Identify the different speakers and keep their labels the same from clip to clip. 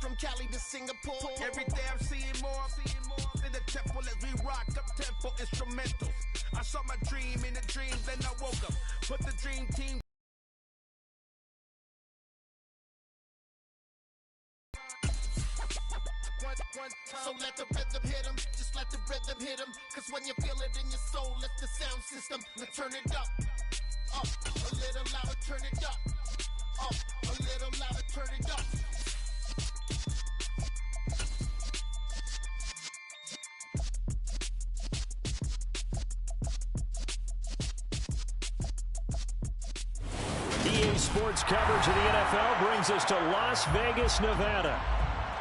Speaker 1: from Cali to Singapore. Every day I'm seeing more in the temple as we rock up tempo instrumentals. I saw my dream in a dream, then I woke up. Put the dream team. So let the rhythm hit him, just let the rhythm hit him. Cause when you feel it in your soul, it's the sound system. Now turn it up, a little louder, turn it up, a little louder, turn it up.
Speaker 2: EA Sports coverage of the NFL brings us to Las Vegas, Nevada.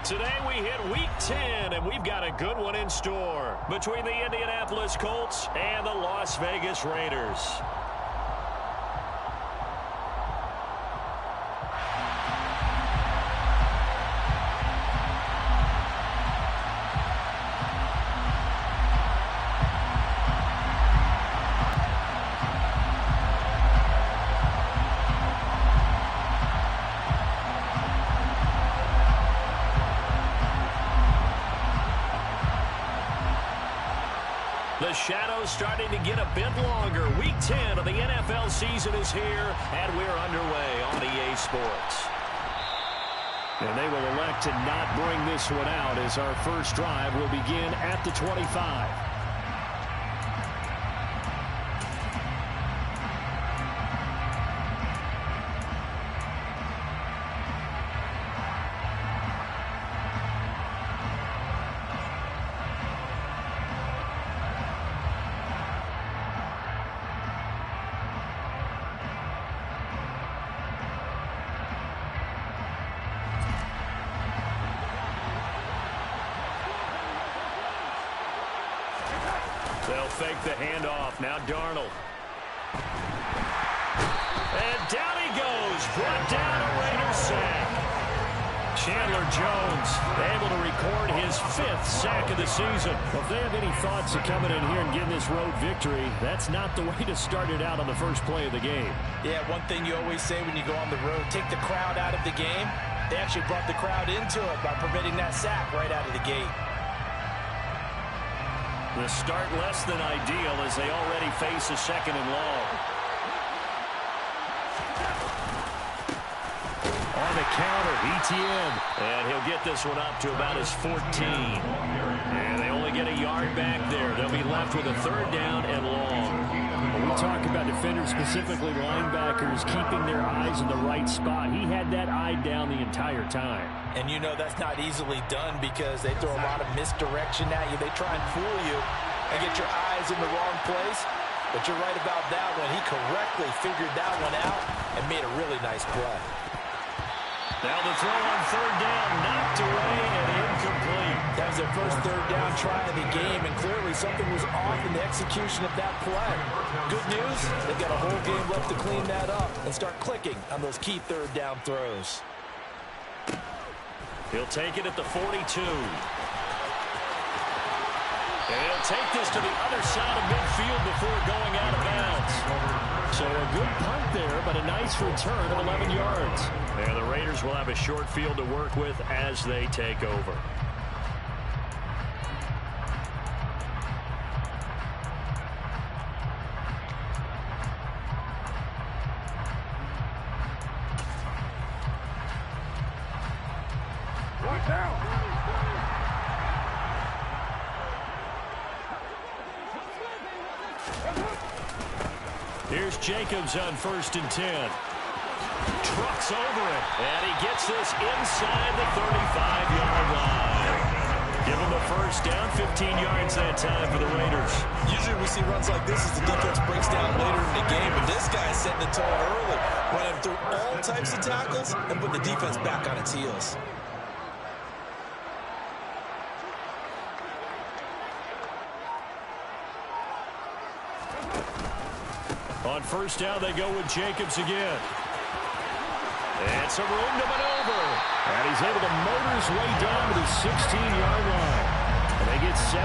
Speaker 2: Today we hit Week 10, and we've got a good one in store between the Indianapolis Colts and the Las Vegas Raiders. The shadow's starting to get a bit longer. Week 10 of the NFL season is here, and we're underway on EA Sports. And they will elect to not bring this one out as our first drive will begin at the 25. They'll fake the handoff. Now Darnold. And down he goes. Brought down a Raiders sack. Chandler Jones able to record his 5th sack of the season. Well, if they have any thoughts of coming in here and getting this road victory, that's not the way to start it out on the first play of the game.
Speaker 3: Yeah, one thing you always say when you go on the road, take the crowd out of the game. They actually brought the crowd into it by permitting that sack right out of the gate.
Speaker 2: The start less than ideal as they already face a 2nd and long. On the counter, ETN. And he'll get this one up to about his 14. And they only get a yard back there. They'll be left with a 3rd down and long.
Speaker 4: When we talk about defenders, specifically linebackers, keeping their eyes in the right spot. He had that eye down the entire time.
Speaker 3: And you know that's not easily done because they throw a lot of misdirection at you. They try and fool you and get your eyes in the wrong place. But you're right about that one. He correctly figured that one out and made a really nice play.
Speaker 2: Now the throw on 3rd down, knocked away and incomplete.
Speaker 3: That was their first 3rd down try of the game, and clearly something was off in the execution of that play. Good news, they've got a whole game left to clean that up and start clicking on those key 3rd down throws.
Speaker 2: He'll take it at the 42. And he'll take this to the other side of midfield before going out of bounds.
Speaker 4: So a good punt there, but a nice return of 11 yards.
Speaker 2: And the Raiders will have a short field to work with as they take over. Here's Jacobs on 1st and 10. Trucks over it, and he gets this inside the 35-yard line. Give him the 1st down, 15 yards that time for the Raiders.
Speaker 3: Usually we see runs like this as the defense breaks down later in the game, but this guy's setting the tone early, running through all types of tackles and put the defense back on its heels.
Speaker 2: On 1st down, they go with Jacobs again. And some room to maneuver. And he's able to motor his way down to the 16-yard line. And they
Speaker 4: get 17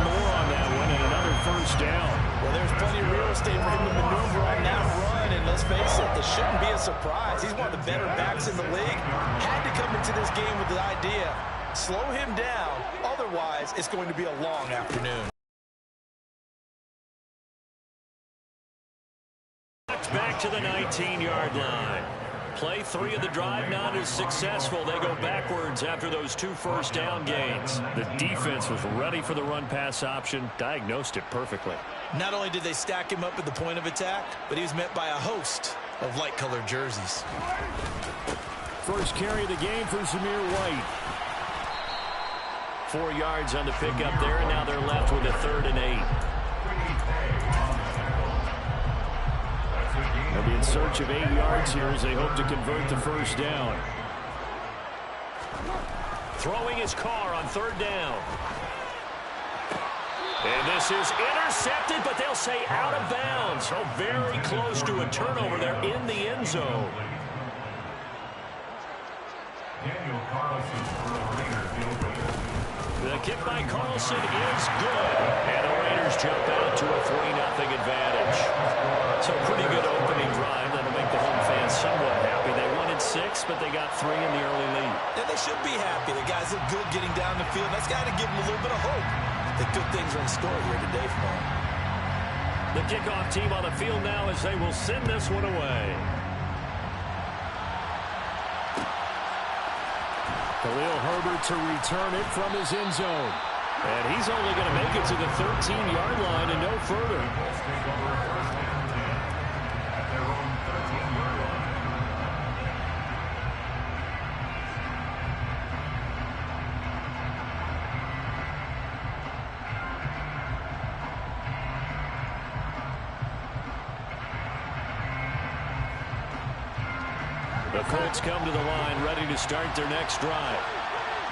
Speaker 4: more on that one and another first down.
Speaker 3: Well, there's plenty of real estate for him to maneuver on that run, and let's face it, this shouldn't be a surprise. He's one of the better backs in the league. Had to come into this game with the idea, slow him down, otherwise it's going to be a long afternoon.
Speaker 2: Back to the 19-yard line. Play 3 of the drive not as successful. They go backwards after those 2 first down gains.
Speaker 4: The defense was ready for the run-pass option, diagnosed it perfectly.
Speaker 3: Not only did they stack him up at the point of attack, but he was met by a host of light-colored jerseys.
Speaker 4: First carry of the game for Zamir White.
Speaker 2: 4 yards on the pickup there, and now they're left with a 3rd and 8.
Speaker 4: They'll be in search of 8 yards here as they hope to convert the first down.
Speaker 2: Throwing his car on 3rd down. And this is intercepted, but they'll say out of bounds. So very close to a turnover there in the end zone. The kick by Carlson is good. And the Raiders jump out to a 3-0 advantage. So pretty good opening drive. That'll make the home fans somewhat happy. They wanted 6, but they got 3 in the early lead.
Speaker 3: And they should be happy. The guys look good getting down the field. That's got to give them a little bit of hope that good things are in store here today for them.
Speaker 2: The kickoff team on the field now as they will send this one away.
Speaker 4: Khalil Herbert to return it from his end zone. And he's only going to make it to the 13-yard line and no further.
Speaker 2: The Colts come to the line ready to start their next drive.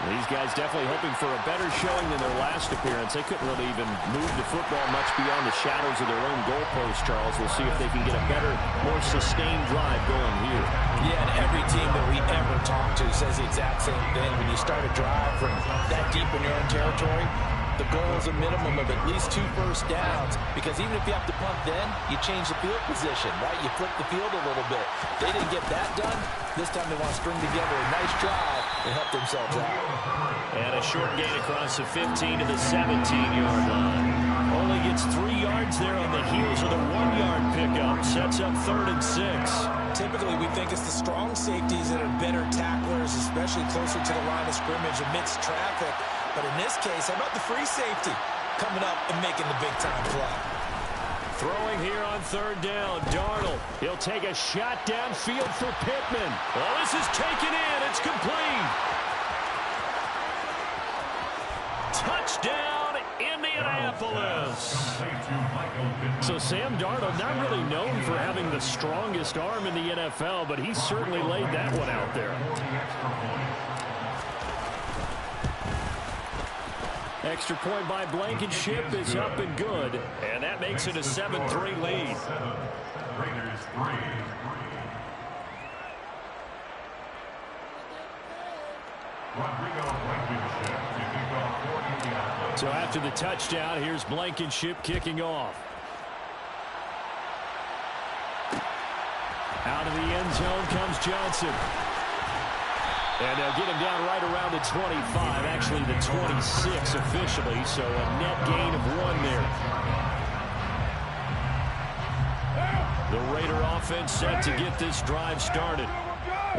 Speaker 4: These guys definitely hoping for a better showing than their last appearance. They couldn't really even move the football much beyond the shadows of their own goalpost, Charles. We'll see if they can get a better, more sustained drive going here.
Speaker 3: Yeah, and every team that we ever talk to says the exact same thing. When you start a drive from that deep in your own territory, the goal is a minimum of at least 2 first downs, because even if you have to punt then, you change the field position, right? You flip the field a little bit. They didn't get that done. This time they want to string together a nice drive and help themselves out.
Speaker 2: And a short gain across the 15 to the 17-yard line.
Speaker 4: Only gets 3 yards there on the heels of the 1-yard pickup. Sets up 3rd and 6.
Speaker 3: Typically, we think it's the strong safeties that are better tacklers, especially closer to the line of scrimmage amidst traffic. But in this case, how about the free safety coming up and making the big-time play?
Speaker 2: Throwing here on 3rd down, Darnold.
Speaker 4: He'll take a shot downfield for Pittman.
Speaker 2: Well, this is taken in. It's complete. Touchdown, Indianapolis.
Speaker 4: So Sam Darnold, not really known for having the strongest arm in the NFL, but he certainly laid that one out there. Extra point by Blankenship is up and good.
Speaker 2: And that makes it a 7-3 lead.
Speaker 5: Raiders 3.
Speaker 4: So after the touchdown, here's Blankenship kicking off. Out of the end zone comes Johnson. And they'll get him down right around the 25, actually the 26 officially, so a net gain of 1 there. The Raider offense set to get this drive started.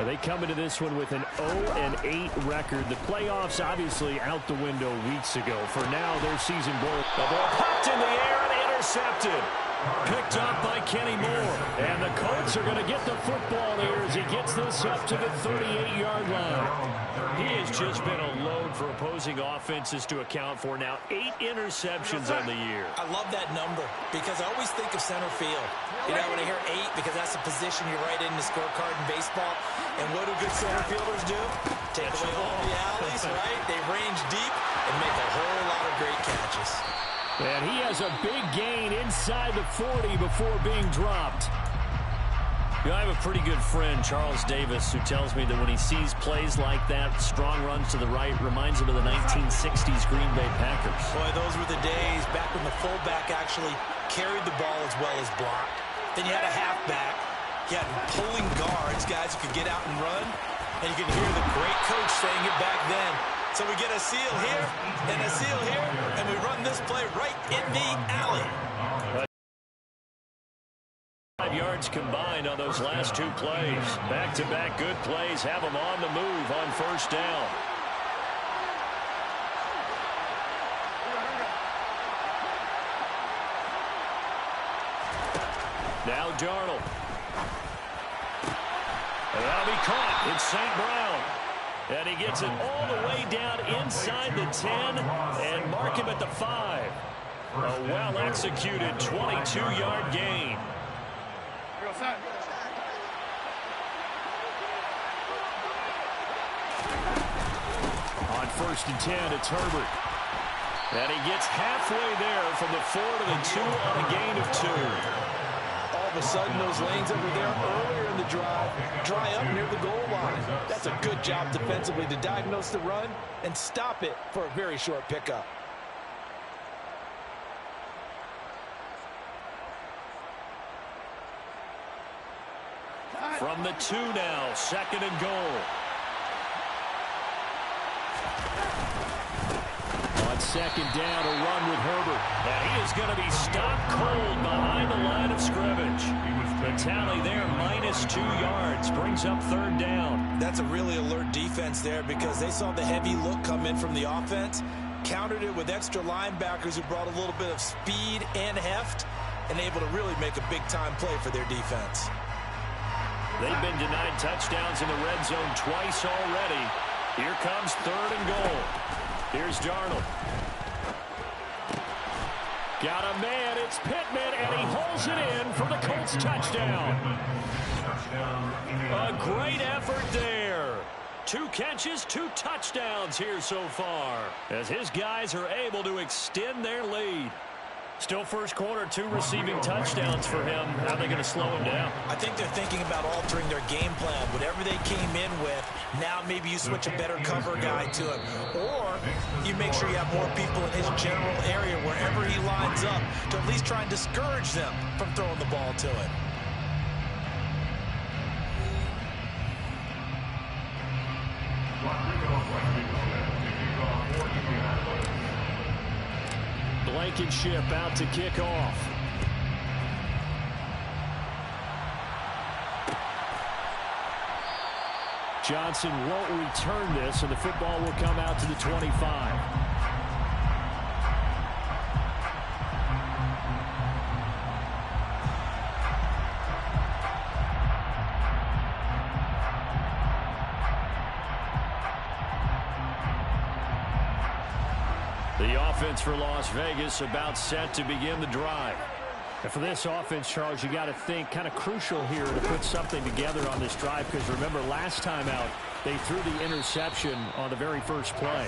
Speaker 4: They come into this one with an 0-8 record. The playoffs obviously out the window weeks ago. For now, their season goal.
Speaker 2: The ball popped in the air and intercepted. Picked up by Kenny Moore.
Speaker 4: And the Colts are going to get the football here as he gets this up to the 38-yard line.
Speaker 2: He has just been a load for opposing offenses to account for. Now 8 interceptions on the year.
Speaker 3: I love that number because I always think of center field. You know, when I hear 8, because that's the position you write in the scorecard in baseball. And what do good center fielders do? Take away all the alleys, right? They range deep and make a whole lot of great catches.
Speaker 4: And he has a big gain inside the 40 before being dropped. You know, I have a pretty good friend, Charles Davis, who tells me that when he sees plays like that, strong runs to the right, reminds him of the 1960s Green Bay Packers.
Speaker 3: Boy, those were the days back when the fullback actually carried the ball as well as blocked. Then you had a halfback. You had pulling guards, guys who could get out and run. And you can hear the great coach saying it back then. So we get a seal here and a seal here, and we run this play right in the alley.
Speaker 4: 5 yards combined on those last 2 plays. Back-to-back good plays have them on the move on first down. Now Darnold. And that'll be caught. It's St. Brown. And he gets it all the way down inside the 10 and mark him at the 5. A well-executed 22-yard gain. On first and 10, it's Herbert. And he gets halfway there from the 4 to the 2 on a gain of 2.
Speaker 3: All of a sudden, those lanes that were there earlier in the drive dry up near the goal line. That's a good job defensively to diagnose the run and stop it for a very short pickup.
Speaker 4: From the 2 now, second and goal. On second down, a run with Herbert. And he is going to be stopped cold behind the line of scrimmage. The tally there, -2 yards, brings up third down.
Speaker 3: That's a really alert defense there because they saw the heavy look come in from the offense, countered it with extra linebackers who brought a little bit of speed and heft, and able to really make a big-time play for their defense.
Speaker 4: They've been denied touchdowns in the red zone twice already. Here comes third and goal. Here's Darnold. Got a man, it's Pittman, and he holds it in for the Colts touchdown. A great effort there. 2 catches, 2 touchdowns here so far, as his guys are able to extend their lead. Still first quarter, 2 receiving touchdowns for him. How are they going to slow him down?
Speaker 3: I think they're thinking about altering their game plan. Whatever they came in with, now maybe you switch a better cover guy to him. Or you make sure you have more people in his general area wherever he lines up to at least try and discourage them from throwing the ball to him.
Speaker 4: Blankenship out to kick off. Johnson won't return this, and the football will come out to the 25. The offense for Las Vegas about set to begin the drive. And for this offense, Charles, you got to think kind of crucial here to put something together on this drive, because remember last time out they threw the interception on the very first play.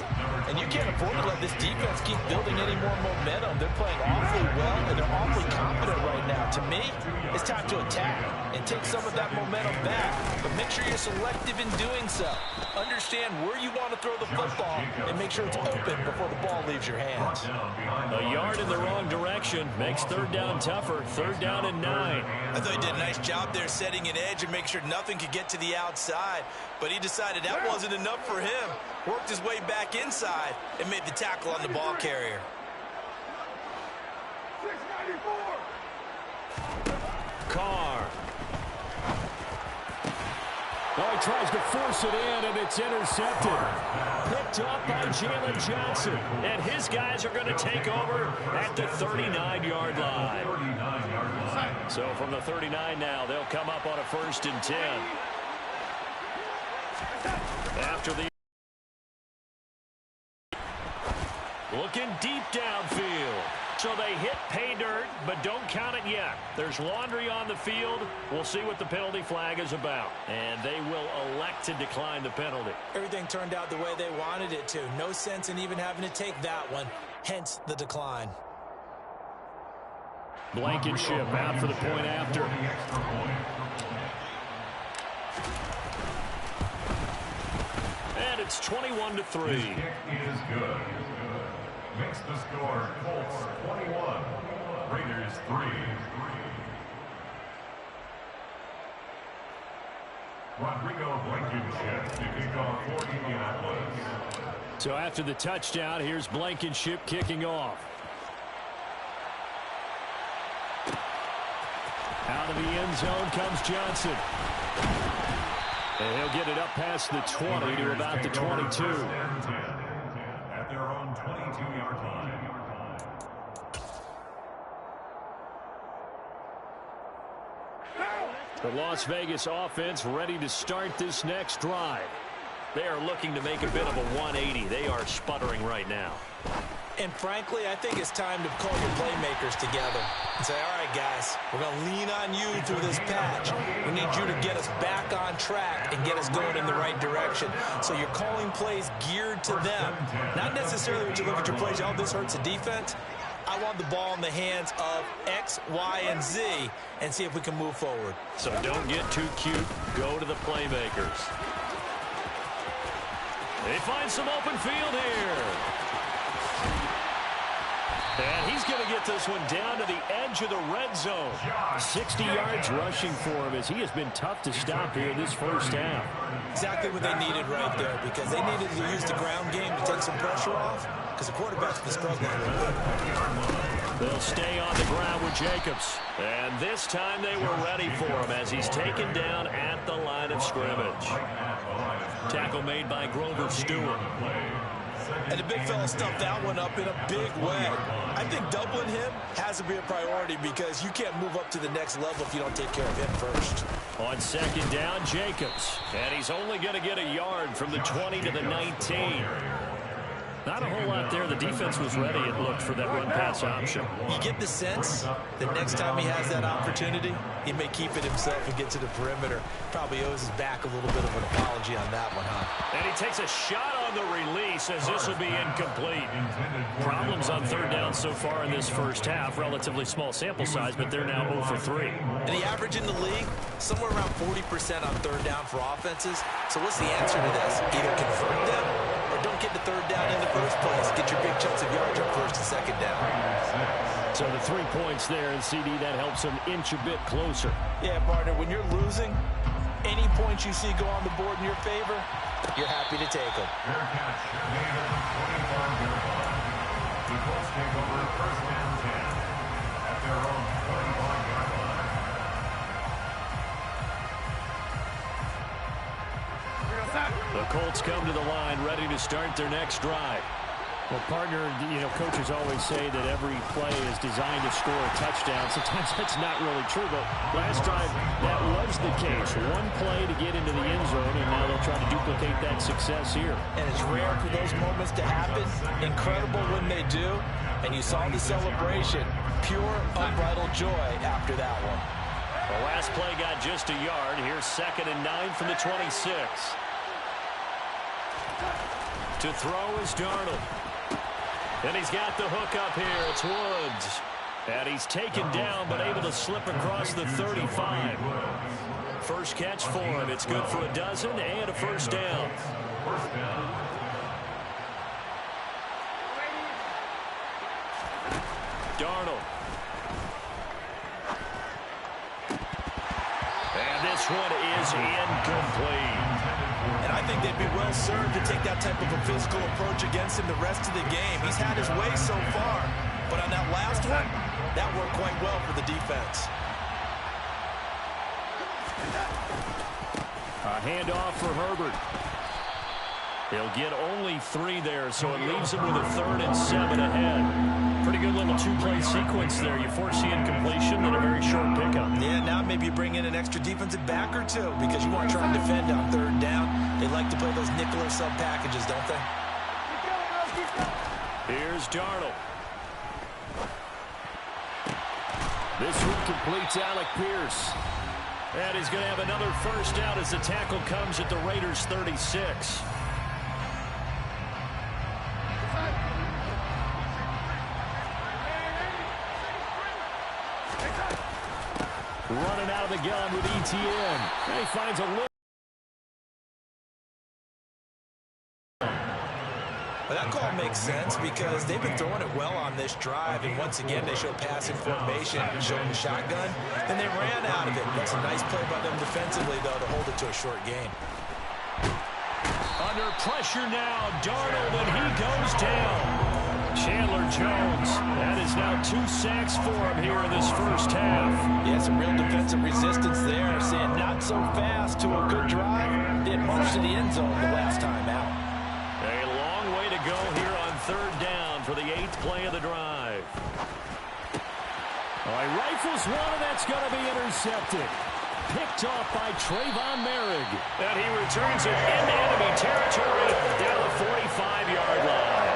Speaker 3: And you can't afford to let this defense keep building any more momentum. They're playing awfully well, and they're awfully confident right now. To me, it's time to attack and take some of that momentum back. But make sure you're selective in doing so. Understand where you want to throw the football and make sure it's open before the ball leaves your hands.
Speaker 4: A yard in the wrong direction makes third down tougher. Third down and 9.
Speaker 3: I thought he did a nice job there setting an edge and make sure nothing could get to the outside. But he decided that wasn't enough for him. Worked his way back inside and made the tackle on the ball carrier.
Speaker 1: 694.
Speaker 4: Carr. Oh, he tries to force it in, and it's intercepted. Picked up by Jalen Johnson. And his guys are going to take over at the 39-yard line. So from the 39 now, they'll come up on a first and 10. After the looking deep downfield. So they hit pay dirt, but don't count it yet. There's laundry on the field. We'll see what the penalty flag is about. And they will elect to decline the penalty.
Speaker 3: Everything turned out the way they wanted it to. No sense in even having to take that one. Hence the decline.
Speaker 4: Blankenship out for the point after.
Speaker 2: And it's 21-3.
Speaker 5: His kick is good. Makes the score Colts 21, Raiders 3. Rodrigo Blankenship to kick off for Indianapolis.
Speaker 4: So after the touchdown, here's Blankenship kicking off. Out of the end zone comes Johnson. And he'll get it up past the 20 to about the 22.
Speaker 5: At their own 22-yard line.
Speaker 4: The Las Vegas offense ready to start this next drive.
Speaker 2: They are looking to make a bit of a 180. They are sputtering right now.
Speaker 3: And frankly, I think it's time to call your playmakers together and say, all right, guys, we're going to lean on you through this patch. We need you to get us back on track and get us going in the right direction. So you're calling plays geared to them. Not necessarily when you look at your plays, oh, this hurts the defense. I want the ball in the hands of X, Y, and Z and see if we can move forward.
Speaker 2: So don't get too cute. Go to the playmakers. They find some open field here. And he's going to get this one down to the edge of the red zone.
Speaker 4: 60 yards rushing for him as he has been tough to stop here this first half.
Speaker 3: Exactly what they needed right there, because they needed to use the ground game to take some pressure off, because the quarterback's been struggling a little bit.
Speaker 2: They'll stay on the ground with Jacobs. And this time they were ready for him as he's taken down at the line of scrimmage. Tackle made by Grover Stewart.
Speaker 3: And the big fella stuffed that one up in a big way. I think doubling him has to be a priority, because you can't move up to the next level if you don't take care of him first.
Speaker 2: On second down, Jacobs. And he's only going to get a yard from the 20 to the 19. Not a whole lot there. The defense was ready, it looked, for that run-pass option.
Speaker 3: You get the sense that next time he has that opportunity, he may keep it himself and get to the perimeter. Probably owes his back a little bit of an apology on that one, huh?
Speaker 2: And he takes a shot on the release as this will be incomplete. Problems on third down so far in this first half. Relatively small sample size, but they're now 0 for 3.
Speaker 3: And the average in the league, somewhere around 40% on third down for offenses. So what's the answer to this? Either convert them or don't get the third down in the first place. Get your big chunks of yards on first and second down.
Speaker 4: So the 3 points there, and CD, that helps him inch a bit closer.
Speaker 3: Yeah, partner, when you're losing, any points you see go on the board in your favor, you're happy to take them.
Speaker 5: Fair catch. Made at the 25-yard line. The Colts take over first and 10 at their own 25-yard line.
Speaker 2: The Colts come to the line, ready to start their next drive.
Speaker 4: Well, partner, coaches always say that every play is designed to score a touchdown. Sometimes that's not really true, but last time that was the case. One play to get into the end zone, and now they'll try to duplicate that success here.
Speaker 3: And it's rare for those moments to happen. Incredible when they do. And you saw the celebration. Pure, unbridled joy after that one.
Speaker 2: The last play got just a yard. Here's 2nd and 9 from the 26. To throw is Darnold. And he's got the hook up here. It's Woods. And he's taken down, but able to slip across the 35. First catch for him. It's good for a dozen and a first down. Darnold. And this one is incomplete.
Speaker 3: And I think they'd be well served to take that type of a physical approach against him the rest of the game. He's had his way so far, but on that last one, that worked quite well for the defense.
Speaker 4: A handoff for Herbert.
Speaker 2: He'll get only 3 there, so it leaves him with a 3rd and 7 ahead. Pretty good little 2-play sequence there. You force the incompletion, then a very short pickup.
Speaker 3: Yeah, now maybe you bring in an extra defensive back or two, because you want to try and defend on third down. They like to play those nickel or sub packages, don't they?
Speaker 2: Here's Darnold.
Speaker 4: This one completes Alec Pierce.
Speaker 2: And he's going to have another first down as the tackle comes at the Raiders' 36.
Speaker 4: Running out of the gun with ETN. And he finds a little
Speaker 3: Well, that call makes sense because they've been throwing it well on this drive, and once again they show passing formation, showing the shotgun, and they ran out of it. That's a nice play by them defensively, though, to hold it to a short game.
Speaker 2: Under pressure now, Darnold, and he goes down. Chandler Jones, that is now 2 sacks for him here in this first half.
Speaker 3: Yeah, some real defensive resistance there, saying not so fast to a good drive. Didn't march to the end zone the last time out.
Speaker 2: A long way to go here on 3rd down for the 8th play of the drive. All right, rifles one, and that's going to be intercepted. Picked off by Trayvon Merrick. And he returns it into enemy territory down the 45-yard line.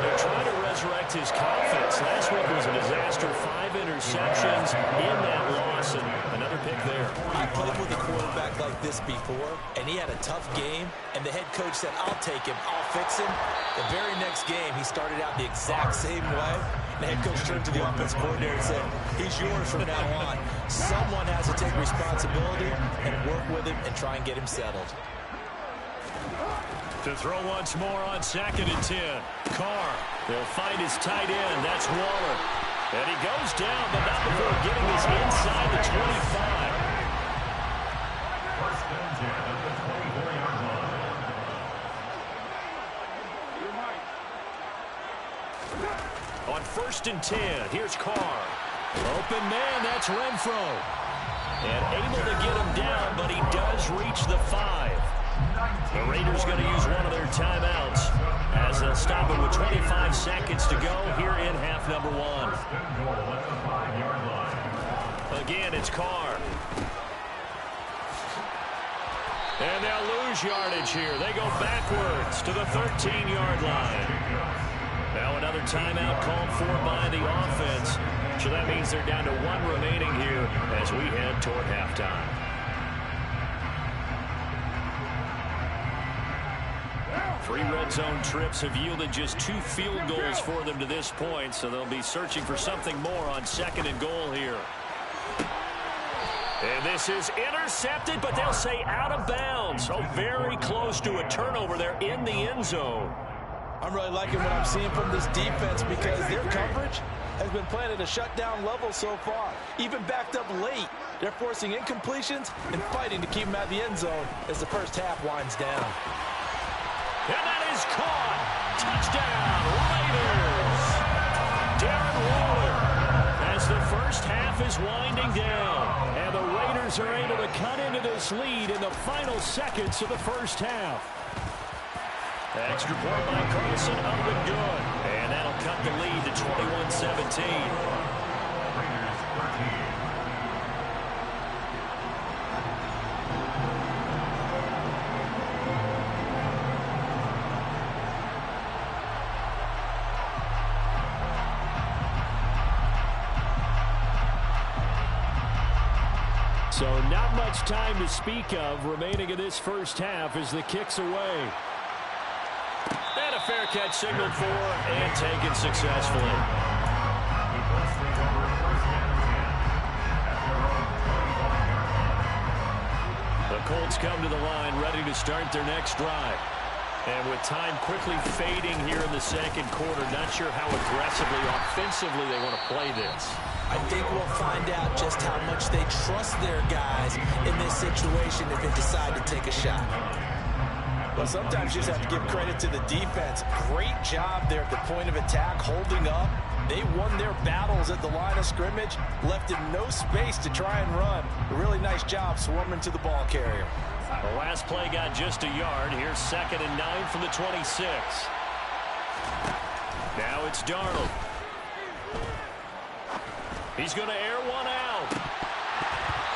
Speaker 2: They're trying to resurrect his confidence. Last week was a disaster. 5 interceptions in that loss, and another pick there.
Speaker 3: I played with a quarterback like this before, and he had a tough game, and the head coach said, I'll take him, I'll fix him. The very next game, he started out the exact same way. The head coach turned to the offensive coordinator and said, he's yours from now on. Someone has to take responsibility and work with him and try and get him settled.
Speaker 2: To throw once more on 2nd and 10. Carr, they'll find his tight end. That's Waller. And he goes down, but not before getting his inside the 25.
Speaker 5: First and 10 at the 24-yard line.
Speaker 2: On 1st and 10, here's Carr. Open man, that's Renfro. And able to get him down, but he does reach the 5. The Raiders going to use one of their timeouts as they'll stop it with 25 seconds to go here in half number 1. Again, it's Carr. And they'll lose yardage here. They go backwards to the 13-yard line. Now another timeout called for by the offense. So that means they're down to 1 remaining here as we head toward halftime. Three red zone trips have yielded just 2 field goals for them to this point, so they'll be searching for something more on 2nd and goal here. And this is intercepted, but they'll say out of bounds. So very close to a turnover there in the end zone.
Speaker 3: I'm really liking what I'm seeing from this defense because their coverage has been playing at a shutdown level so far. Even backed up late, they're forcing incompletions and fighting to keep them at the end zone as the first half winds down.
Speaker 2: And that is caught. Touchdown, Raiders. Darren Waller as the first half is winding down. And the Raiders are able to cut into this lead in the final seconds of the first half. Extra point by Carlson, up and good. And that'll cut the lead to 21-17.
Speaker 5: Raiders 13.
Speaker 4: So not much time to speak of remaining in this first half as the kick's away.
Speaker 2: And a fair catch signaled for and taken successfully. The Colts come to the line ready to start their next drive. And with time quickly fading here in the second quarter, not sure how aggressively, offensively they want to play this.
Speaker 3: I think we'll find out just how much they trust their guys in this situation if they decide to take a shot. Well, sometimes you just have to give credit to the defense. Great job there at the point of attack, holding up. They won their battles at the line of scrimmage, left him no space to try and run. A really nice job swarming to the ball carrier.
Speaker 2: The last play got just a yard. Here's 2nd and 9 from the 26. Now it's Darnold. He's going to air one out.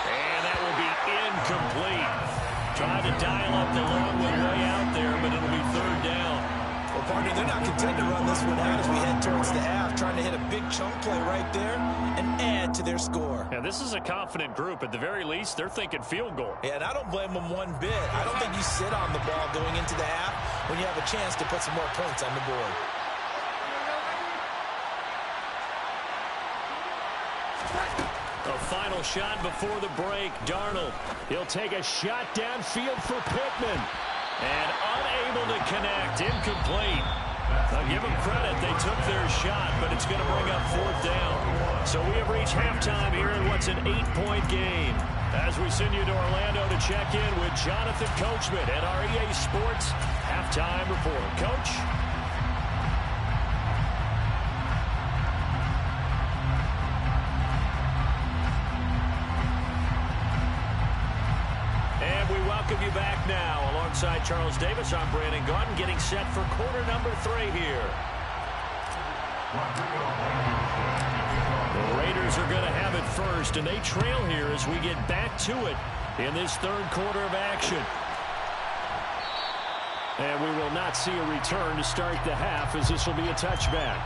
Speaker 2: And that will be incomplete. Tried to dial up the long one way out there, but it'll be 3rd down.
Speaker 3: Well, partner, they're not content to run this one out as we head towards the half, trying to hit a big chunk play right there and add to their score.
Speaker 2: Yeah, this is a confident group. At the very least, they're thinking field goal.
Speaker 3: Yeah, and I don't blame them one bit. I don't think you sit on the ball going into the half when you have a chance to put some more points on the board.
Speaker 2: A final shot before the break. Darnold. He'll take a shot downfield for Pittman. And unable to connect. Incomplete. I'll give them credit. They took their shot, but it's going to bring up 4th down. So we have reached halftime here in what's an 8-point game. As we send you to Orlando to check in with Jonathan Coachman and our EA Sports halftime report. Coach? And we welcome you back now. Alongside Charles Davis, I'm Brandon Gaudin, getting set for quarter number 3 here. The Raiders are going to have it first, and they trail here as we get back to it in this 3rd quarter of action. And we will not see a return to start the half, as this will be a touchback.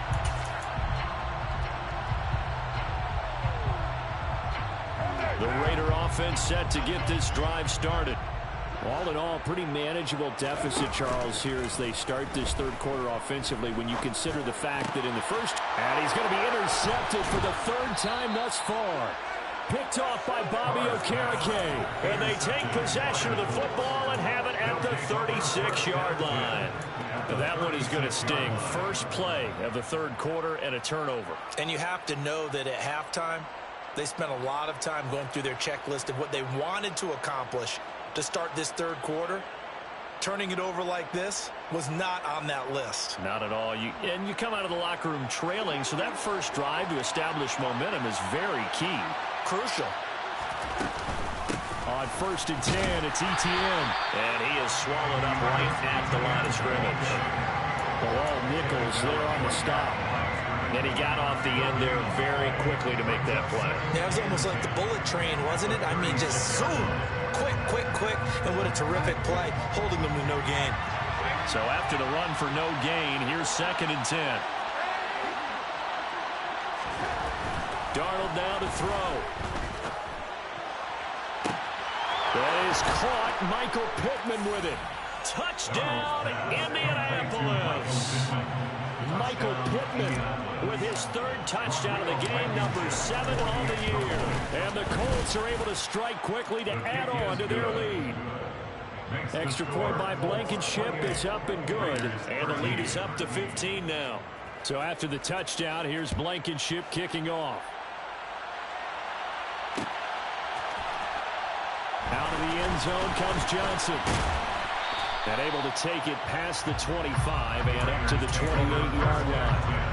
Speaker 2: The Raider offense set to get this drive started. All in all, pretty manageable deficit, Charles, here as they start this 3rd quarter offensively when you consider the fact that in the first, and he's going to be intercepted for the 3rd time thus far. Picked off by Bobby Okereke. And they take possession of the football and have it at the 36-yard line. Now that one is going to sting. First play of the 3rd quarter and a turnover.
Speaker 3: And you have to know that at halftime, they spent a lot of time going through their checklist of what they wanted to accomplish to start this 3rd quarter. Turning it over like this was not on that list.
Speaker 2: Not at all. You come out of the locker room trailing, so that first drive to establish momentum is very key.
Speaker 3: Crucial.
Speaker 2: On 1st and 10, it's ETN. And he is swallowed up right at the line of scrimmage. Bilal Nichols there on the stop. And he got off the end there very quickly to make that play.
Speaker 3: Yeah, it was almost like the bullet train, wasn't it? I mean, just zoom. Quick, quick, quick. And what a terrific play, holding them to no gain.
Speaker 2: So after the run for no gain, here's 2nd and 10. Darnold now to throw. That is caught. Michael Pittman with it. Touchdown, Indianapolis. Michael Pittman with his 3rd touchdown of the game, number 7 on the year. And the Colts are able to strike quickly to add on to their lead. Extra point by Blankenship is up and good. And the lead is up to 15 now. So after the touchdown, here's Blankenship kicking off. Out of the end zone comes Johnson. And able to take it past the 25 and up to the 28-yard line.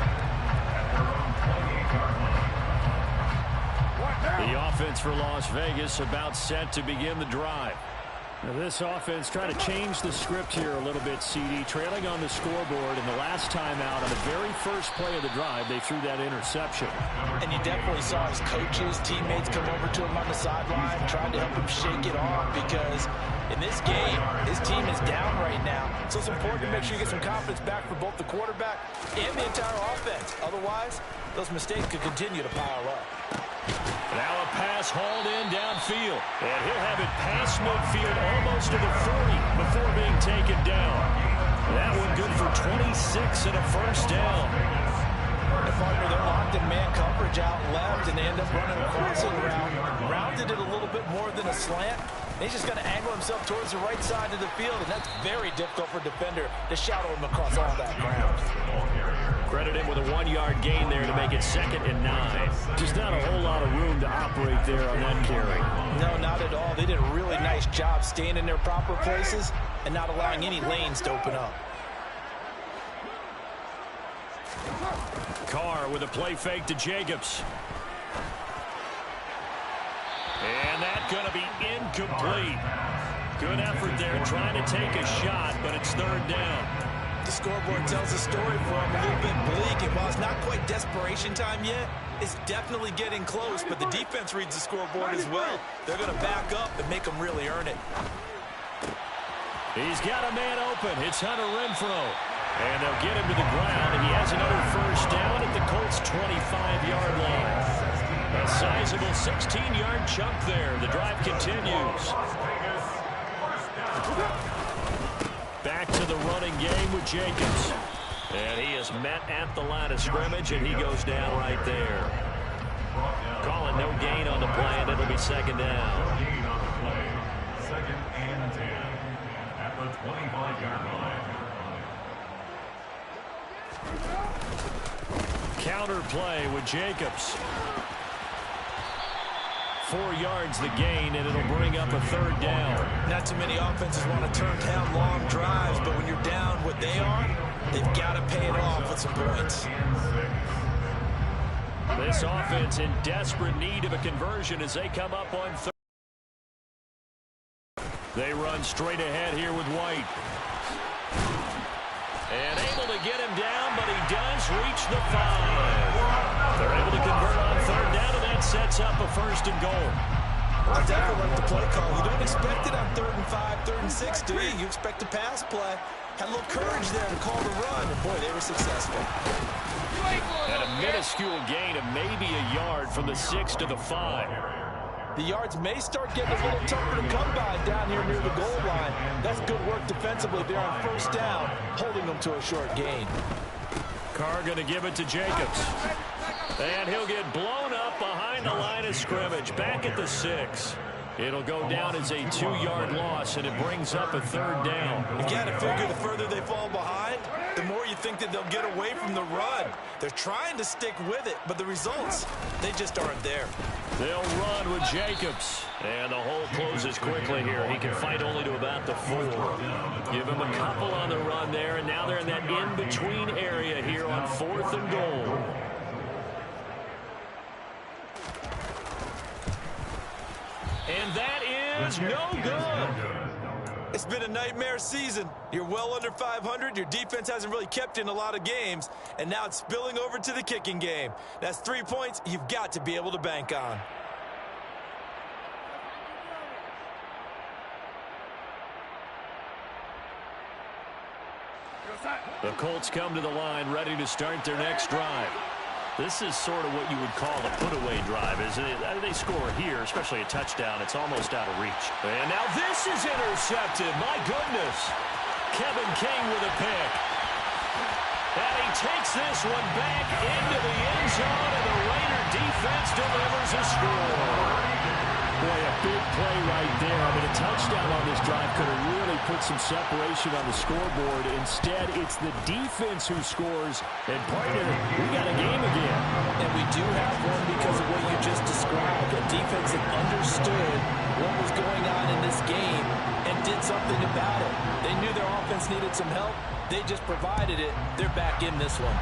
Speaker 2: The offense for Las Vegas about set to begin the drive. Now this offense trying to change the script here a little bit, CD. Trailing on the scoreboard, and the last time out on the very first play of the drive, they threw that interception.
Speaker 3: And you definitely saw his coaches, teammates come over to him on the sideline, trying to help him shake it off, because in this game, his team is down right now. So it's important to make sure you get some confidence back for both the quarterback and the entire offense. Otherwise, those mistakes could continue to pile up.
Speaker 2: Now a pass hauled in downfield. And he'll have it past midfield almost to the 40 before being taken down. That one good for 26 and a first down.
Speaker 3: The partner, they're locked in man coverage out left, and they end up running a crossing route. Rounded it a little bit more than a slant. He's just going to angle himself towards the right side of the field, and that's very difficult for a defender to shadow him across all that ground.
Speaker 2: Credit him with a 1-yard gain there to make it 2nd and 9. Just not a whole lot of room to operate there on that carry.
Speaker 3: No, not at all. They did a really nice job staying in their proper places and not allowing any lanes to open up.
Speaker 2: Carr with a play fake to Jacobs. And that's going to be incomplete. Good effort there trying to take a shot, but it's 3rd down.
Speaker 3: The scoreboard tells a story for him, a little bit bleak, and while it's not quite desperation time yet, it's definitely getting close, but the defense reads the scoreboard as well. They're going to back up and make them really earn it.
Speaker 2: He's got a man open. It's Hunter Renfrow. And they'll get him to the ground, and he has another first down at the Colts' 25-yard line. A sizable 16-yard chunk there. The drive continues. Back to the running game with Jacobs. And he is met at the line of scrimmage, and he goes down right there. Calling no gain on the play, and it'll be 2nd down.
Speaker 5: 2nd and 10 at the the 25-yard line.
Speaker 4: Counter play with Jacobs. 4 yards the gain, and it'll bring up a third down.
Speaker 3: Not too many offenses want to turn down long drives, but when you're down what they are, they've got to pay it off with some points.
Speaker 4: This offense in desperate need of a conversion as they come up on third. They run straight ahead here with White. And able to get him down, but he does reach the 5. They're able to convert on third down, and that sets up a first and goal.
Speaker 3: I definitely like the play call. You don't expect it on 3rd and 5, 3rd and 6, do you? You expect a pass play. Had a little courage there to call the run, and boy, they were successful.
Speaker 4: And a minuscule gain of maybe a yard from the 6 to the 5.
Speaker 3: The yards may start getting a little tougher to come by down here near the goal line. That's good work defensively there on first down, holding them to a short gain.
Speaker 4: Carr going to give it to Jacobs. And he'll get blown up behind the line of scrimmage, back at the 6. It'll go down as a 2-yard loss, and it brings up a third down.
Speaker 3: You got to figure the further they fall behind, the more you think that they'll get away from the run. They're trying to stick with it, but the results, they just aren't there.
Speaker 4: They'll run with Jacobs. And the hole closes quickly here. He can fight only to about the 4. Give him a couple on the run there, and now they're in that in-between area here on 4th and goal. And that is no good.
Speaker 3: It's been a nightmare season. You're well under 500. Your defense hasn't really kept you in a lot of games, and now it's spilling over to the kicking game. That's 3 points you've got to be able to bank on.
Speaker 4: The Colts come to the line ready to start their next drive. This is sort of what you would call a put-away drive, isn't it? They score here, especially a touchdown. It's almost out of reach. And now this is intercepted. My goodness. Kevin King with a pick. And he takes this one back into the end zone, and the Raider defense delivers a score. Boy, a big play right there. I mean, a touchdown on this drive could have really put some separation on the scoreboard. Instead, it's the defense who scores. And, partner, we got a game again.
Speaker 3: And we do have one because of what you just described. A defense that understood what was going on in this game and did something about it. They knew their offense needed some help. They just provided it. They're back in this one.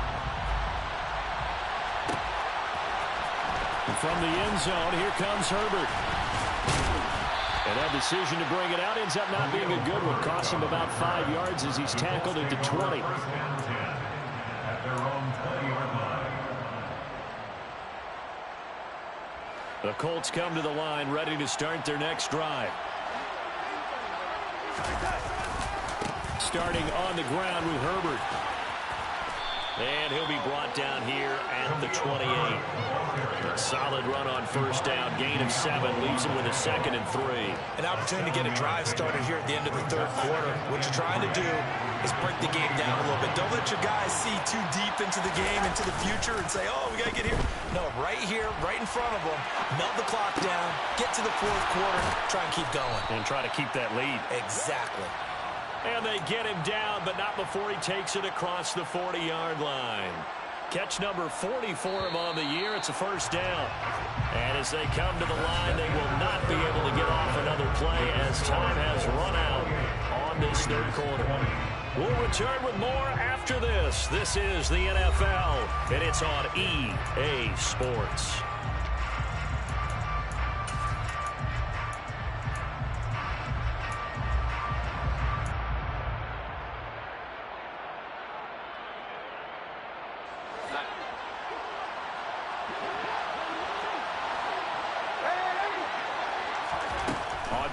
Speaker 4: And from the end zone, here comes Herbert. And that decision to bring it out ends up not being a good one. Costs him about 5 yards as he's tackled at the 20.
Speaker 5: At their own 20-yard line.
Speaker 4: The Colts come to the line ready to start their next drive. Starting on the ground with Herbert. And he'll be brought down here at the 28. A solid run on first down. Gain of 7 leaves him with a 2nd and 3.
Speaker 3: An opportunity to get a drive started here at the end of the 3rd quarter. What you're trying to do is break the game down a little bit. Don't let your guys see too deep into the game, into the future, and say, oh, we got to get here. No, right here, right in front of them. Melt the clock down. Get to the 4th quarter. Try and keep going.
Speaker 4: And try to keep that lead.
Speaker 3: Exactly.
Speaker 4: And they get him down, but not before he takes it across the 40-yard line. Catch number 40 for him on the year. It's a first down. And as they come to the line, they will not be able to get off another play as time has run out on this 3rd quarter. We'll return with more after this. This is the NFL, and it's on EA Sports.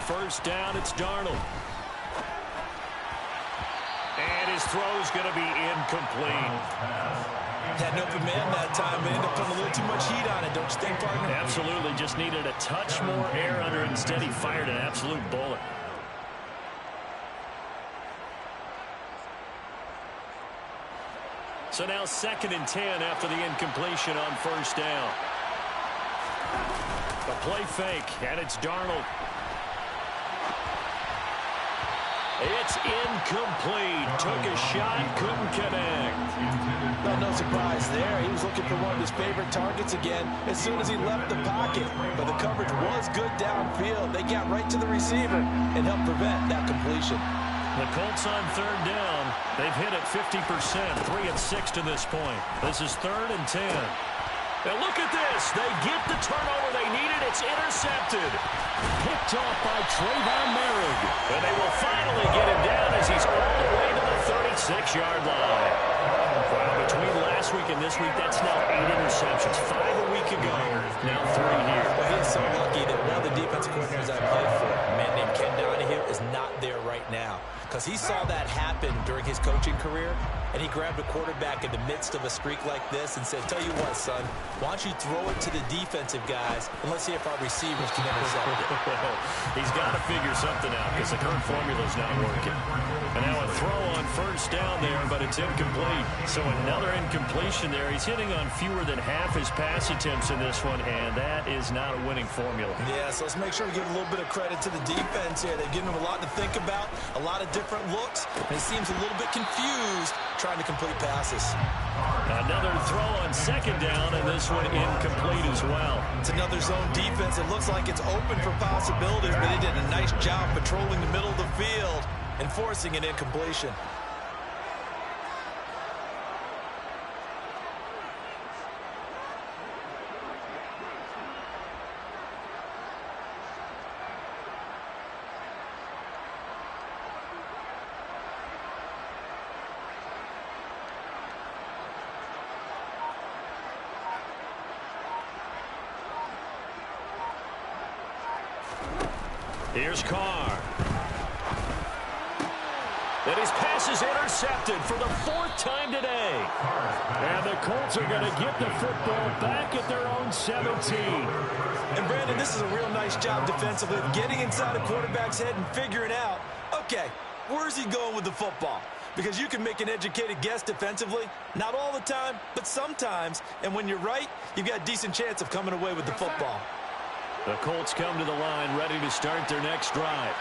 Speaker 4: First down, it's Darnold. And his throw's going to be incomplete.
Speaker 3: Had an open man that time, but ended up putting a little too much heat on it, don't you think, partner?
Speaker 4: Absolutely. Just needed a touch more air under it. Instead, he fired an absolute bullet. So now 2nd and 10 after the incompletion on first down. A play fake, and it's Darnold.
Speaker 2: It's incomplete. Took a shot, couldn't connect.
Speaker 3: No surprise there. He was looking for one of his favorite targets again as soon as he left the pocket. But the coverage was good downfield. They got right to the receiver and helped prevent that completion.
Speaker 2: The Colts on third down. They've hit it 50%, 3 and 6 to this point. This is 3rd and 10. Now look at this. They get the turnover they needed. It's intercepted. Picked off by Trayvon Merrick. And they will finally get him down as he's all the way to the 36-yard line. Well, between last week and this week, that's now 8 interceptions. 5 a week ago, now 3 here.
Speaker 3: Well, he is so lucky that one of the defensive coordinators I played for, a man named Ken Donahue, is not there right now. Because he saw that happen during his coaching career, and he grabbed a quarterback in the midst of a streak like this and said, tell you what, son, why don't you throw it to the defensive guys, and let's see if our receivers can intercept it.
Speaker 2: He's got to figure something out because the current formula's not working. And now a throw on first down there, but it's incomplete. So another incompletion there. He's hitting on fewer than half his pass attempts in this one, and that is not a winning formula.
Speaker 3: Yeah, so let's make sure we give a little bit of credit to the defense here. They've given him a lot to think about, a lot of different looks, and he seems a little bit confused trying to complete passes.
Speaker 2: Another throw on second down, and this one incomplete as well.
Speaker 3: It's another zone defense. It looks like it's open for possibilities, but they did a nice job patrolling the middle of the field and forcing an incompletion.
Speaker 2: Here's Carr. And his pass is intercepted for the 4th time today.
Speaker 4: And the Colts are going to get the football back at their own 17.
Speaker 3: And Brandon, this is a real nice job defensively of getting inside a quarterback's head and figuring out, okay, where's he going with the football? Because you can make an educated guess defensively, not all the time, but sometimes. And when you're right, you've got a decent chance of coming away with the football.
Speaker 2: The Colts come to the line ready to start their next drive.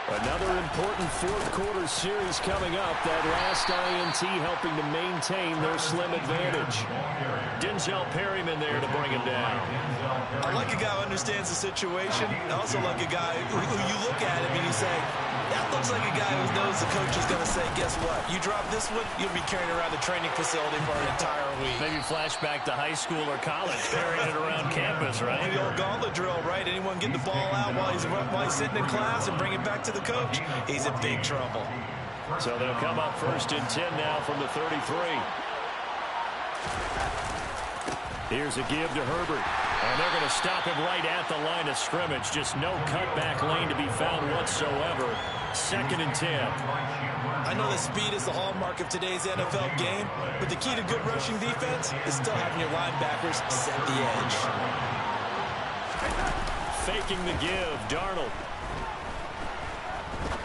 Speaker 4: Another important 4th quarter series coming up. That last INT helping to maintain their slim advantage.
Speaker 2: Denzel Perryman there to bring him down.
Speaker 3: I like a guy who understands the situation. I also like a guy who you look at him and you say, that looks like a guy who knows the coach is going to say, guess what? You drop this one, you'll be carrying around the training facility for an entire week.
Speaker 2: Maybe flashback to high school or college, carrying it around campus, right?
Speaker 3: The old gauntlet drill, right? Anyone get the ball out while he's sitting in class and bring it back to the coach, he's in big trouble.
Speaker 2: So they'll come up 1st and 10 now from the 33.
Speaker 4: Here's a give to Herbert.
Speaker 2: And they're going to stop him right at the line of scrimmage. Just no cutback lane to be found whatsoever. 2nd and 10.
Speaker 3: I know that speed is the hallmark of today's NFL game, but the key to good rushing defense is still having your linebackers set the edge.
Speaker 2: Faking the give, Darnold.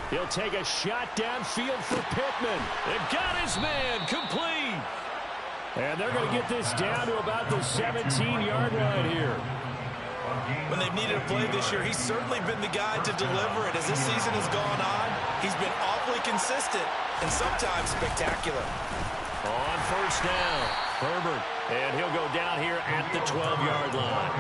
Speaker 4: He'll take a shot downfield for Pittman.
Speaker 2: They've got his man complete.
Speaker 4: And they're going to get this down to about the 17-yard line here.
Speaker 3: When they've needed a play this year, he's certainly been the guy to deliver it. As this season has gone on, he's been awfully consistent and sometimes spectacular.
Speaker 2: On first down, Herbert. And he'll go down here at the 12-yard line.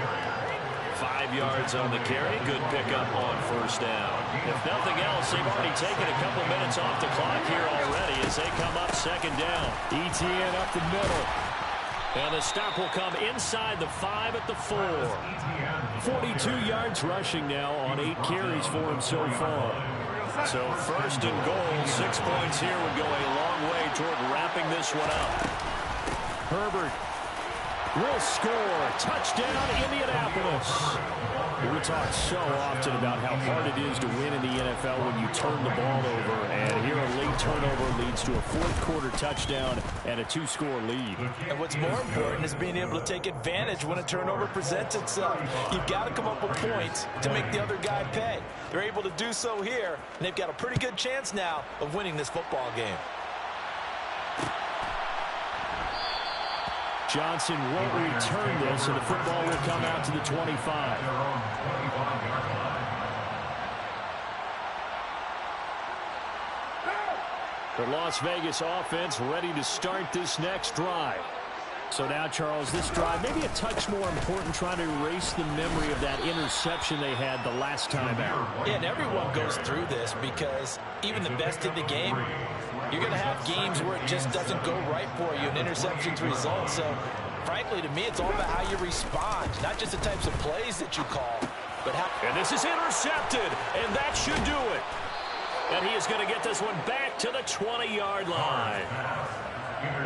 Speaker 2: 5 yards on the carry. Good pickup on first down. If nothing else, they've already taken a couple minutes off the clock here already as they come up 2nd down.
Speaker 4: ETN up the middle.
Speaker 2: And the stop will come inside the 5 at the 4.
Speaker 4: 42 yards rushing now on 8 carries for him so far.
Speaker 2: So 1st and goal, 6 points here would go a long way toward wrapping this one up.
Speaker 4: Herbert will score. Touchdown, Indianapolis. We talk so often about how hard it is to win in the NFL when you turn the ball over. And here a late turnover leads to a 4th quarter touchdown and a 2-score lead.
Speaker 3: And what's more important is being able to take advantage when a turnover presents itself. You've got to come up with points to make the other guy pay. They're able to do so here, and they've got a pretty good chance now of winning this football game.
Speaker 4: Johnson won't return this, and the football will come out to the 25. The Las Vegas offense ready to start this next drive. So now, Charles, this drive maybe a touch more important, trying to erase the memory of that interception they had the last time out.
Speaker 3: Yeah, and everyone goes through this because even the best in the game, you're going to have games where it just doesn't go right for you, and interceptions result. So, frankly, to me, it's all about how you respond, not just the types of plays that you call, but how.
Speaker 2: And this is intercepted, and that should do it. And he is going to get this one back to the 20-yard line.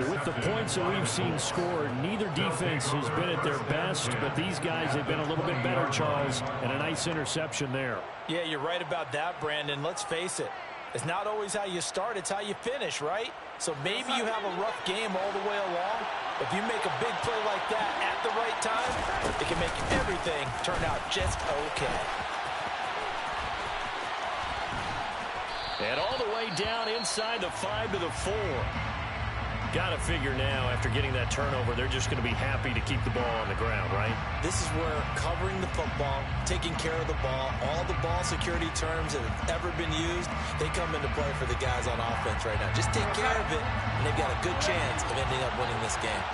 Speaker 4: With the points that we've seen scored, neither defense has been at their best, but these guys have been a little bit better, Charles, and a nice interception there.
Speaker 3: Yeah, you're right about that, Brandon. Let's face it. It's not always how you start, it's how you finish, right? So maybe you have a rough game all the way along. If you make a big play like that at the right time, it can make everything turn out just okay.
Speaker 2: And all the way down inside the 5 to the 4. Got to figure now, after getting that turnover, they're just going to be happy to keep the ball on the ground, right?
Speaker 3: This is where covering the football, taking care of the ball, all the ball security terms that have ever been used, they come into play for the guys on offense right now. Just take care of it, and they've got a good chance of ending up winning this game.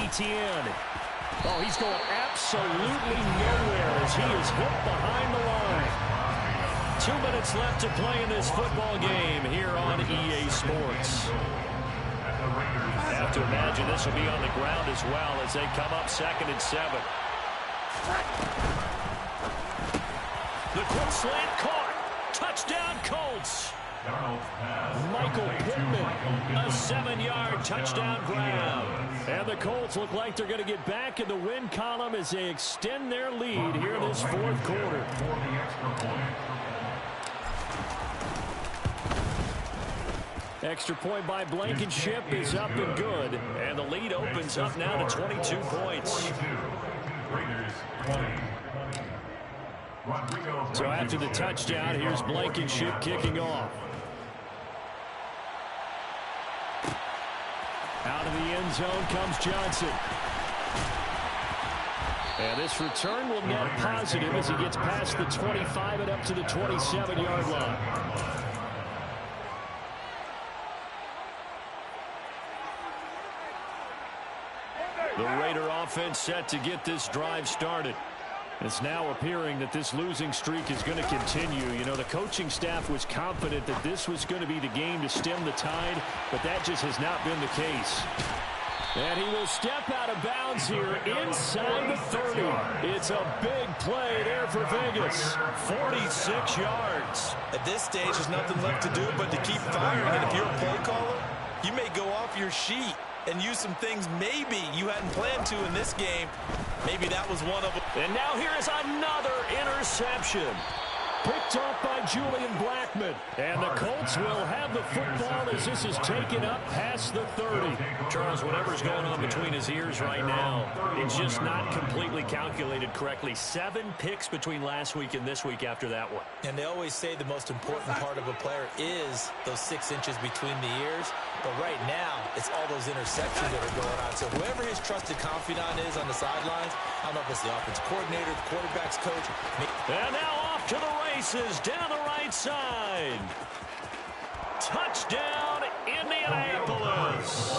Speaker 4: Etienne. Oh, he's going absolutely nowhere as he is hit behind the line.
Speaker 2: 2 minutes left to play in this football game here on EA Sports. Have to imagine this will be on the ground as well as they come up 2nd and 7. The quick slant caught. Touchdown Colts. Michael Pittman, a 7-yard touchdown grab. And the Colts look like they're going to get back in the win column as they extend their lead here in this 4th quarter. Extra point by Blankenship is up and good. And the lead opens up now to 22 points. So after the touchdown, here's Blankenship kicking off. Out of the end zone comes Johnson. And this return will net positive as he gets past the 25 and up to the 27-yard line. The Raider offense set to get this drive started. It's now appearing that this losing streak is going to continue. You know, the coaching staff was confident that this was going to be the game to stem the tide, but that just has not been the case. And he will step out of bounds here inside the 30. It's a big play there for Vegas. 46 yards.
Speaker 3: At this stage, there's nothing left to do but to keep firing. And if you're a play caller, you may go off your sheet and use some things maybe you hadn't planned to in this game. Maybe that was one of them.
Speaker 2: And now here is another interception.
Speaker 4: Picked off by Julian Blackmon. And the Colts will have the football as this is taken up past the 30.
Speaker 2: Charles, whatever's going on between his ears right now, it's just not completely calculated correctly. 7 picks between last week and this week after that one.
Speaker 3: And they always say the most important part of a player is those 6 inches between the ears. But right now, it's all those interceptions that are going on. So whoever his trusted confidant is on the sidelines, I don't know if it's the offensive coordinator, the quarterback's coach.
Speaker 2: And now off to the races down the right side. Touchdown, Indianapolis.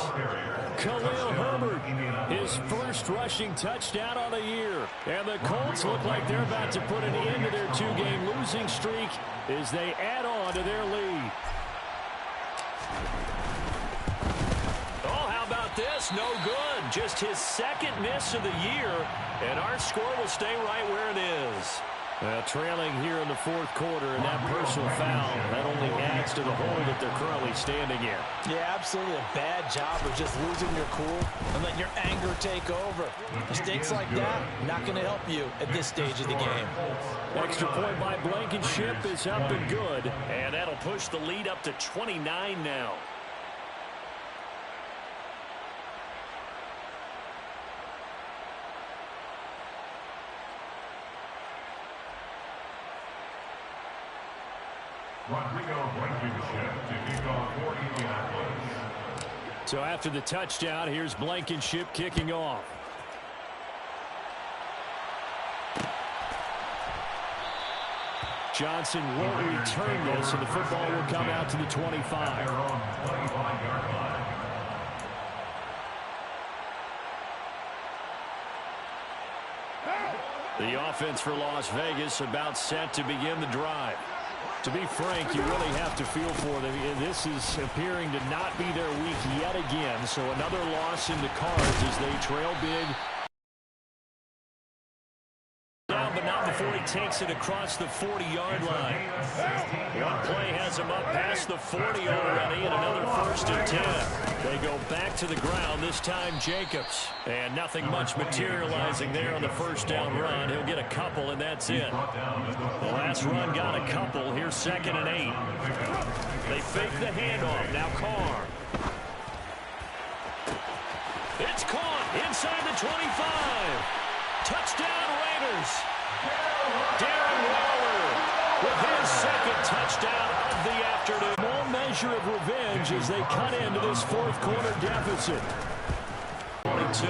Speaker 4: Khalil Herbert, his first rushing touchdown on the year. And the Colts look like they're about to put an end to their 2-game losing streak as they add on to their lead.
Speaker 2: Oh, how about this? No good. Just his 2nd miss of the year. And our score will stay right where it is.
Speaker 4: Trailing here in the 4th quarter, and that personal foul, that only adds to the hole that they're currently standing in.
Speaker 3: Yeah, absolutely a bad job of just losing your cool and letting your anger take over. Mistakes like that, not going to help you at this stage of the game.
Speaker 4: Extra point by Blankenship is up and good.
Speaker 2: And that'll push the lead up to 29 now.
Speaker 4: So after the touchdown, here's Blankenship kicking off. Johnson won't return this, and the football will come out to the 25. The offense for Las Vegas about set to begin the drive. To be frank, you really have to feel for them. This is appearing to not be their week yet again, so another loss in the cards as they trail big. Down, but not before he takes it across the 40-yard line. One play has him up past the 40 already, and another 1st and 10. They go back to the ground, this time Jacobs. And nothing much materializing there on the first down run. He'll get a couple, and that's it. The last run got a couple. Here's 2nd and 8. They fake the handoff. Now Carr. It's caught inside the 25. Touchdown, Raiders. Darren Waller with his 2nd touchdown of the afternoon. Small measure of revenge as they cut into this 4th quarter deficit. 22.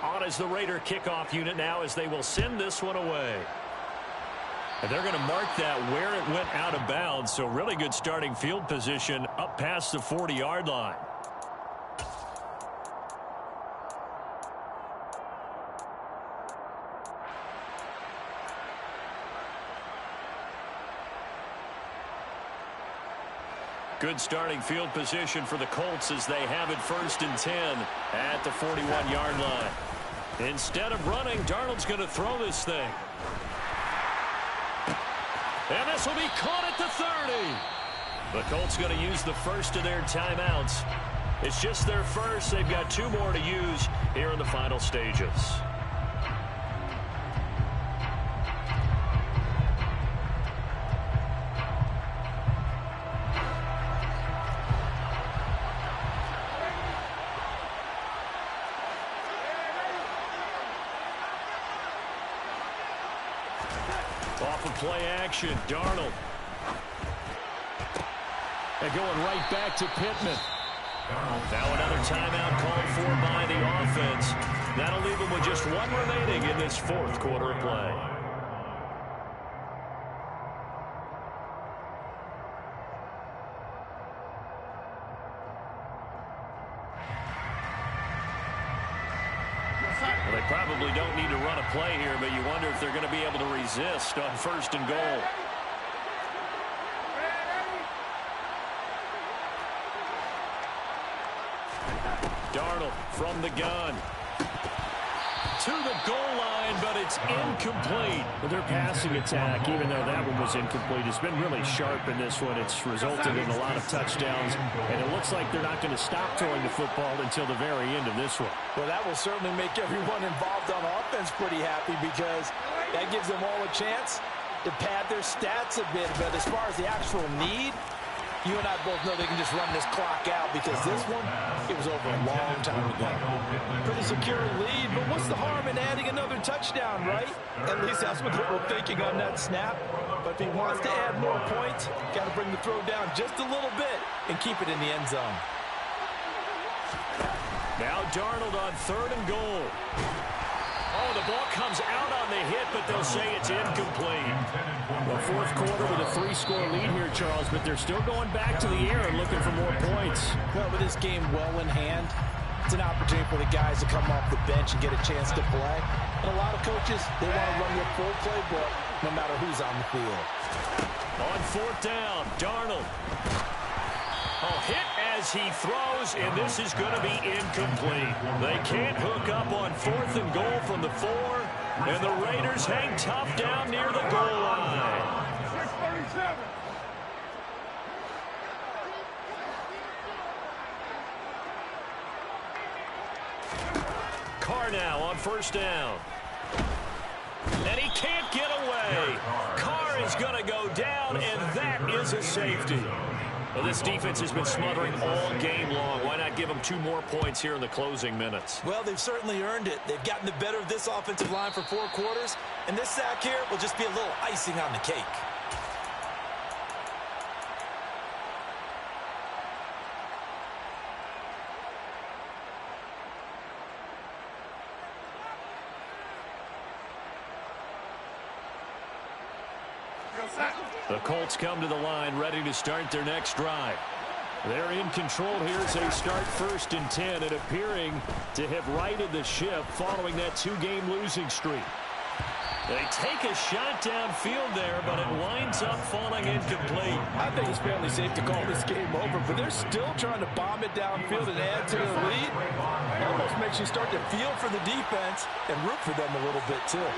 Speaker 4: On as the Raider kickoff unit now as they will send this one away. And they're going to mark that where it went out of bounds, so really good starting field position up past the 40-yard line. Good starting field position for the Colts as they have it 1st and 10 at the 41-yard line. Instead of running, Darnold's going to throw this thing. And this will be caught at the 30. The Colts going to use the first of their timeouts. It's just their first. They've got 2 more to use here in the final stages. Off of play action, Darnold. And going right back to Pittman. Now another timeout called for by the offense. That'll leave them with just 1 remaining in this 4th quarter of play. Well, they probably don't need to run a play here, but you wonder if they're going to be able to resist on 1st and goal. Darnold from the gun. To the goal line, but it's incomplete. Well, their passing attack, even though that one was incomplete, has been really sharp in this one. It's resulted in a lot of touchdowns, and it looks like they're not going to stop throwing the football until the very end of this one.
Speaker 3: Well, that will certainly make everyone involved on offense pretty happy because that gives them all a chance to pad their stats a bit. But as far as the actual need, you and I both know they can just run this clock out because this one, it was over a long time ago. Pretty secure lead, but what's the harm in adding another touchdown, right? At least that's what they were thinking on that snap. But if he wants to add more points, got to bring the throw down just a little bit and keep it in the end zone.
Speaker 4: Now Darnold on 3rd and goal. Oh, the ball comes out on the hit, but they'll say it's incomplete. Well, 4th quarter with a 3-score lead here, Charles, but they're still going back to the air and looking for more points.
Speaker 3: Well, with this game well in hand, it's an opportunity for the guys to come off the bench and get a chance to play. And a lot of coaches, they want to run their full playbook no matter who's on the field.
Speaker 4: On 4th down, Darnold. Oh, hit as he throws, and this is going to be incomplete. They can't hook up on 4th and goal from the 4, and the Raiders hang tough down near the goal line.
Speaker 5: 637.
Speaker 4: Carr now on 1st down. And he can't get away. Carr is going to go down, and that is a safety.
Speaker 2: Well, this defense has been smothering all game long. Why not give them 2 more points here in the closing minutes?
Speaker 3: Well, they've certainly earned it. They've gotten the better of this offensive line for 4 quarters, and this sack here will just be a little icing on the cake.
Speaker 4: The Colts come to the line ready to start their next drive. They're in control here as they start 1st and 10 and appearing to have righted the ship following that 2-game losing streak. They take a shot downfield there, but it winds up falling incomplete.
Speaker 3: I think it's fairly safe to call this game over, but they're still trying to bomb it downfield and add to the lead. It almost makes you start to feel for the defense and root for them a little bit, too.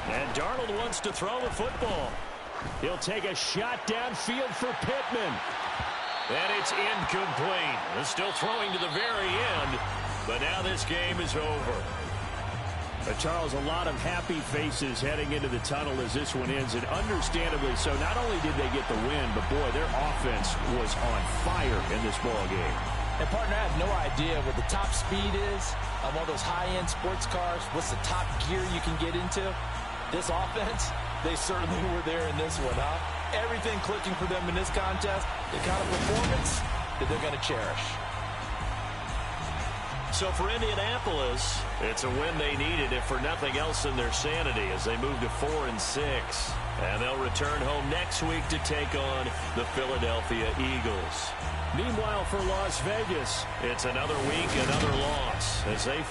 Speaker 4: And Darnold wants to throw the football. He'll take a shot downfield for Pittman.
Speaker 2: And it's incomplete. They're still throwing to the very end, but now this game is over.
Speaker 4: Charles, a lot of happy faces heading into the tunnel as this one ends, and understandably so. Not only did they get the win, but boy, their offense was on fire in this ball game.
Speaker 3: And, partner, I have no idea what the top speed is on one of those high-end sports cars. What's the top gear you can get into? This offense, they certainly were there in this one, huh? Everything clicking for them in this contest, the kind of performance that they're going to cherish.
Speaker 2: So for Indianapolis, it's a win they needed, if for nothing else than their sanity, as they move to 4-6. And they'll return home next week to take on the Philadelphia Eagles.
Speaker 4: Meanwhile, for Las Vegas,
Speaker 2: it's another week, another loss, as they